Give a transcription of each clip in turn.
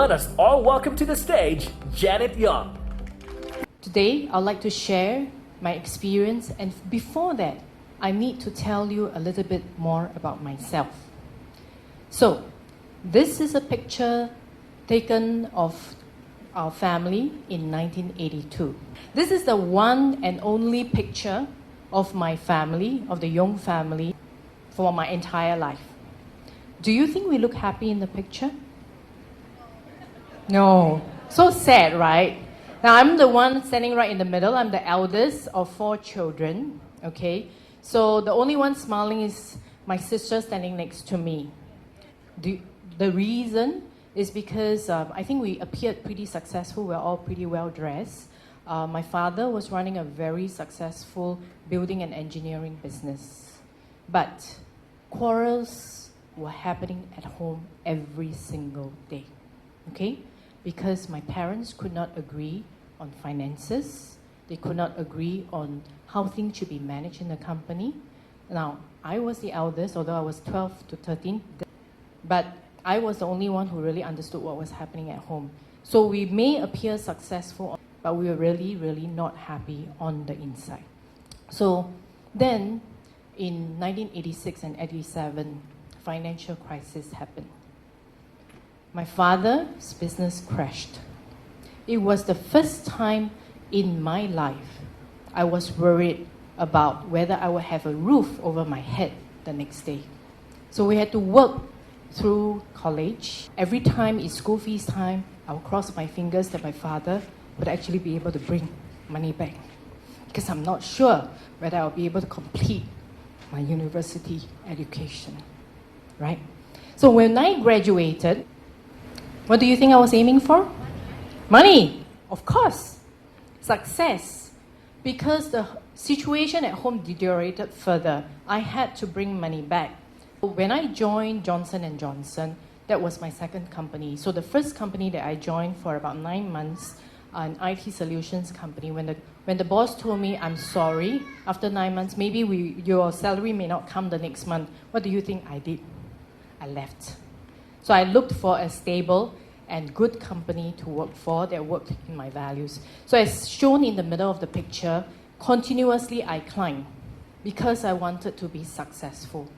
let us all welcome to the stage Janet Young. Today, I'd like to share my experience, and before that, I need to tell you a little bit more about myself. So, this is a picture taken of our family in 1982. This is the one and only picture of my family, of the Young family, for my entire life. Do you think we look happy in the picture? No. So sad, right? Now, I'm the one standing right in the middle. I'm the eldest of 4 children, okay? So the only one smiling is my sister standing next to me. The reason is because I think we appeared pretty successful. We're all pretty well dressed. My father was running a very successful building and engineering business. But quarrels were happening at home every single day, okay? Because my parents could not agree on finances. They could not agree on how things should be managed in the company. Now, I was the eldest, although I was 12 to 13, but I was the only one who really understood what was happening at home. So we may appear successful, but we were really, really not happy on the inside. So then, in 1986 and 87, financial crisis happened. My father's business crashed. It was the first time in my life I was worried about whether I would have a roof over my head the next day. So we had to work through college. Every time it's school fees time, I would cross my fingers that my father would actually be able to bring money back, because I'm not sure whether I'll be able to complete my university education, right? So when I graduated, what do you think I was aiming for? Money, of course. Success. Because the situation at home deteriorated further, I had to bring money back. When I joined Johnson & Johnson, that was my second company. So the first company that I joined for about 9 months, an IT solutions company, when the boss told me, I'm sorry, after 9 months, maybe your salary may not come the next month. What do you think I did? I left. So I looked for a stable and good company to work for that worked in my values. So as shown in the middle of the picture, continuously I climbed because I wanted to be successful.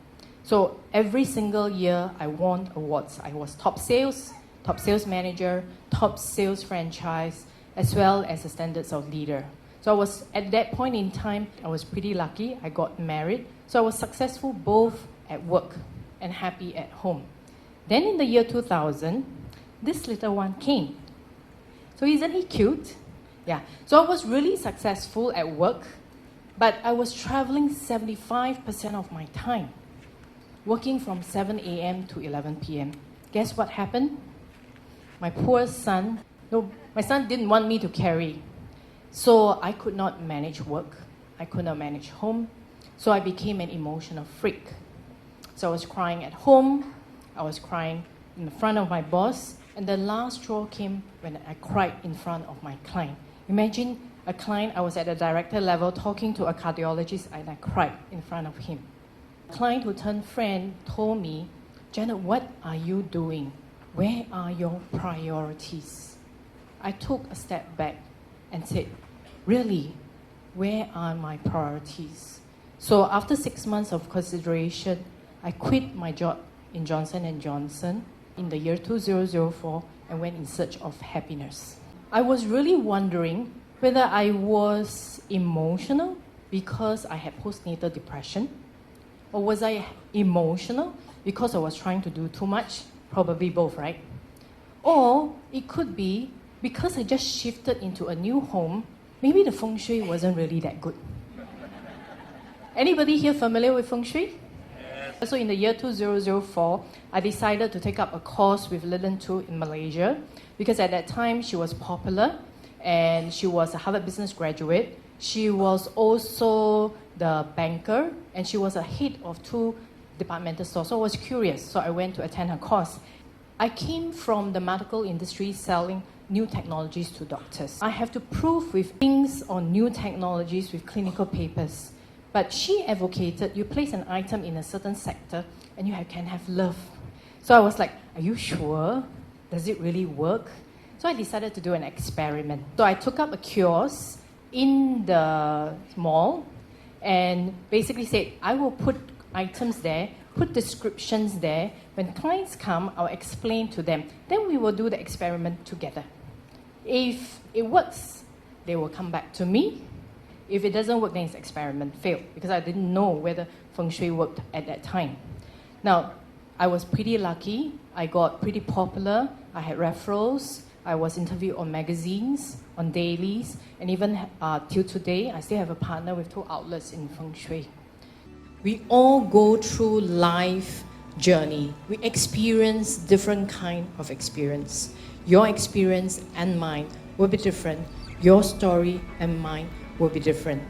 So every single year I won awards. I was top sales manager, top sales franchise, as well as a standards of leader. So I was, at that point in time, I was pretty lucky. I got married. So I was successful both at work and happy at home. Then in the year 2000, this little one came. So isn't he cute? Yeah. So I was really successful at work, but I was traveling 75% of my time, working from 7 a.m. to 11 p.m. Guess what happened? My poor son, my son didn't want me to carry. So I could not manage work. I could not manage home. So I became an emotional freak. So I was crying at home. I was crying in front of my boss. And the last straw came when I cried in front of my client. Imagine a client, I was at a director level talking to a cardiologist, and I cried in front of him. A client who turned friend told me, Janet, what are you doing? Where are your priorities? I took a step back and said, really, where are my priorities? So after 6 months of consideration, I quit my job in Johnson & Johnson in the year 2004 and went in search of happiness. I was really wondering whether I was emotional because I had postnatal depression, or was I emotional because I was trying to do too much? Probably both, right? Or it could be because I just shifted into a new home, maybe the feng shui wasn't really that good. Anybody here familiar with feng shui? So in the year 2004, I decided to take up a course with Lilian Tu in Malaysia, because at that time she was popular and she was a Harvard Business graduate. She was also the banker and she was a head of 2 departmental stores. So I was curious, so I went to attend her course. I came from the medical industry selling new technologies to doctors. I have to prove with things on new technologies with clinical papers. But she advocated you place an item in a certain sector and you can have love. So I was like, are you sure? does it really work? So I decided to do an experiment. So I took up a kiosk in the mall and basically said, I will put items there, put descriptions there. When clients come, I'll explain to them. Then we will do the experiment together. If it works, they will come back to me. If it doesn't work, then it's experiment failed because I didn't know whether feng shui worked at that time. Now, I was pretty lucky. I got pretty popular. I had referrals. I was interviewed on magazines, on dailies, and even till today, I still have a partner with 2 outlets in feng shui. We all go through life journey. We experience different kind of experience. Your experience and mine will be different. Your story and mine will be different.